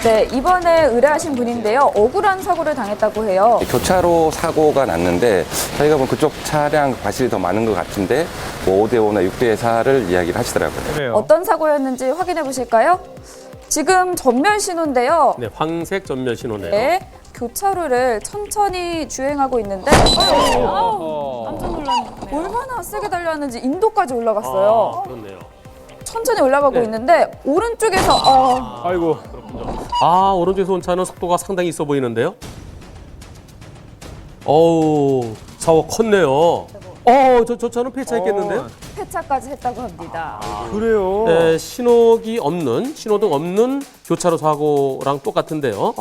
네, 이번에 의뢰하신 분인데요. 억울한 사고를 당했다고 해요. 교차로 사고가 났는데 저희가 보면 그쪽 차량 과실이 더 많은 것 같은데 뭐 5대5나 6대4를 이야기를 하시더라고요. 그래요. 어떤 사고였는지 확인해 보실까요? 지금 전면 신호인데요. 네, 황색 전면 신호네요. 네, 교차로를 천천히 주행하고 있는데 깜짝 놀랐네요. 얼마나 세게 달려왔는지 인도까지 올라갔어요. 그렇네요. 천천히 올라가고 네. 있는데 오른쪽에서 아이고. 오른쪽에서 온 차는 속도가 상당히 있어 보이는데요. 어우, 사고 컸네요. 저 차는 폐차했겠는데요? 폐차까지 했다고 합니다. 그래요. 네, 신호등 없는 교차로 사고랑 똑같은데요.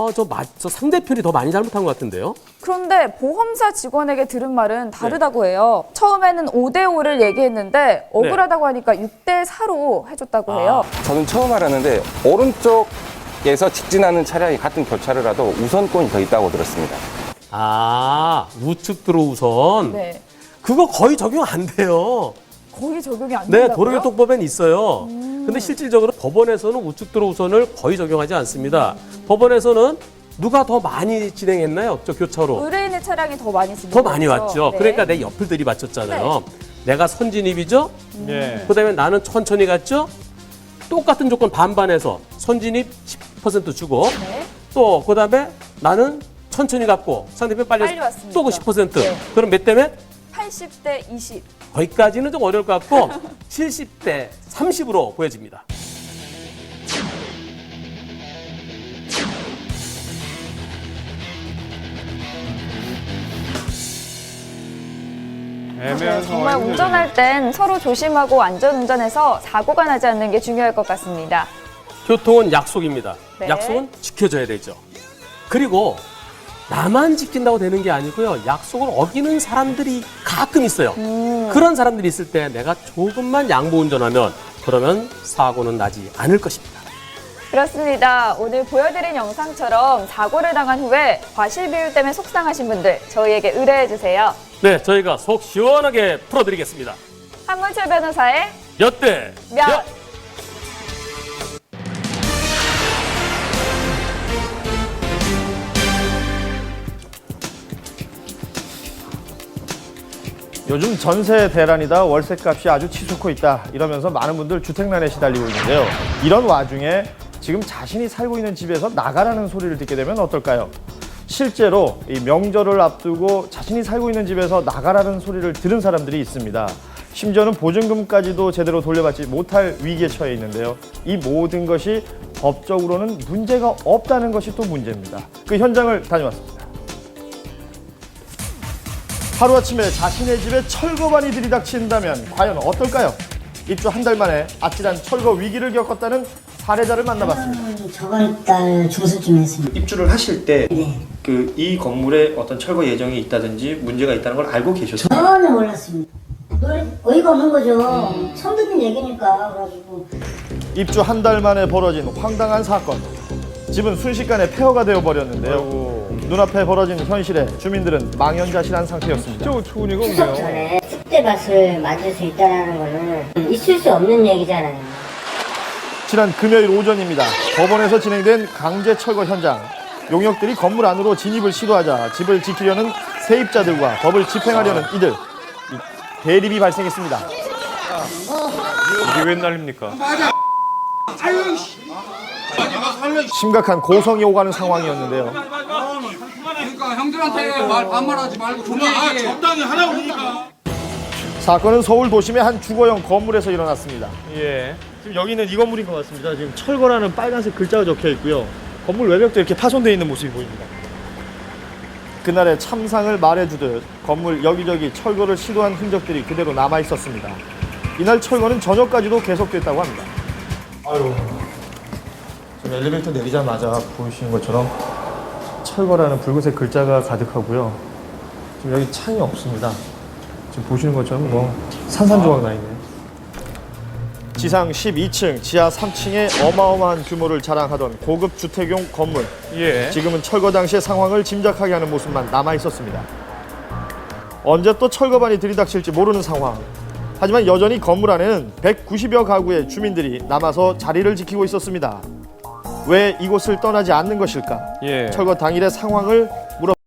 저 상대편이 더 많이 잘못한 것 같은데요. 그런데 보험사 직원에게 들은 말은 다르다고 해요. 처음에는 5대5를 얘기했는데 억울하다고 하니까 6대4로 해줬다고 해요. 저는 처음 알았는데 오른쪽에서 직진하는 차량이 같은 교차로라도 우선권이 더 있다고 들었습니다. 우측 도로 우선. 네, 그거 거의 적용 안 돼요. 거의 적용이 안 네, 된다고요? 도로교통법엔 있어요. 근데 실질적으로 법원에서는 우측 도로 우선을 거의 적용하지 않습니다. 법원에서는 누가 더 많이 진행했나요? 저 교차로. 의뢰인의 차량이 더 많이 진행. 더 많이 왔죠. 네. 그러니까 내 옆을 들이받쳤잖아요. 내가 선진입이죠. 예. 그다음에 나는 천천히 갔죠. 똑같은 조건 반반해서 선진입 10% 주고 네. 또 그다음에 나는 천천히 갔고 상대편 빨리 왔습니다. 또 그 10%. 네. 그럼 몇 대면? 80대 20. 거기까지는 좀 어려울 것 같고 70대 30으로 보여집니다. 애매한 정말 상황이 운전할 땐 서로 조심하고 안전운전해서 사고가 나지 않는 게 중요할 것 같습니다. 교통은 약속입니다. 네. 약속은 지켜져야 되죠. 그리고 나만 지킨다고 되는 게 아니고요. 약속을 어기는 사람들이 가끔 있어요. 그런 사람들이 있을 때 내가 조금만 양보 운전하면 그러면 사고는 나지 않을 것입니다. 그렇습니다. 오늘 보여드린 영상처럼 사고를 당한 후에 과실 비율 때문에 속상하신 분들 저희에게 의뢰해주세요. 네, 저희가 속 시원하게 풀어드리겠습니다. 한문철 변호사의 몇 대 몇. 요즘 전세 대란이다 월세값이 아주 치솟고 있다 이러면서 많은 분들 주택난에 시달리고 있는데요. 이런 와중에 지금 자신이 살고 있는 집에서 나가라는 소리를 듣게 되면 어떨까요? 실제로 이 명절을 앞두고 자신이 살고 있는 집에서 나가라는 소리를 들은 사람들이 있습니다. 심지어는 보증금까지도 제대로 돌려받지 못할 위기에 처해 있는데요. 이 모든 것이 법적으로는 문제가 없다는 것이 또 문제입니다. 그 현장을 다녀왔습니다. 하루아침에 자신의 집에 철거반이 들이닥친다면 과연 어떨까요? 입주 한 달 만에 아찔한 철거 위기를 겪었다는 사례자를 만나봤습니다. 저번 달 중순쯤 했습니다. 입주를 하실 때 네. 이 건물에 어떤 철거 예정이 있다든지 문제가 있다는 걸 알고 계셨어요? 전혀 몰랐습니다. 어이가 없는 거죠. 처음 듣는 얘기니까. 그래가지고 입주 한 달 만에 벌어진 황당한 사건. 집은 순식간에 폐허가 되어버렸는데요. 눈앞에 벌어진 현실에 주민들은 망연자실한 상태였습니다. 초은이가 추석 전에 쑥대밭을 만들 수 있다는 거는 있을 수 없는 얘기잖아요. 지난 금요일 오전입니다. 법원에서 진행된 강제 철거 현장. 용역들이 건물 안으로 진입을 시도하자 집을 지키려는 세입자들과 법을 집행하려는 이들. 대립이 발생했습니다. 이게 웬 난립니까? 심각한 고성이 오가는 상황이었는데요. 그러니까 형들한테 반말하지 말고 조용히 적당히 하라고 그러니까. 사건은 서울 도심의 한 주거용 건물에서 일어났습니다. 예. 지금 여기는 이 건물인 것 같습니다. 지금 철거라는 빨간색 글자가 적혀 있고요. 건물 외벽도 이렇게 파손되어 있는 모습이 보입니다. 그날의 참상을 말해주듯 건물 여기저기 철거를 시도한 흔적들이 그대로 남아 있었습니다. 이날 철거는 저녁까지도 계속됐다고 합니다. 아유, 지금 엘리베이터 내리자마자 보이시는 것처럼 철거라는 붉은색 글자가 가득하고요. 지금 여기 창이 없습니다. 지금 보시는 것처럼 뭐 산산조각 나 있네요. 지상 12층, 지하 3층의 어마어마한 규모를 자랑하던 고급 주택용 건물. 예. 지금은 철거 당시의 상황을 짐작하게 하는 모습만 남아 있었습니다. 언제 또 철거반이 들이닥칠지 모르는 상황. 하지만 여전히 건물 안에는 190여 가구의 주민들이 남아서 자리를 지키고 있었습니다. 왜 이곳을 떠나지 않는 것일까? 예. 철거 당일의 상황을 물어.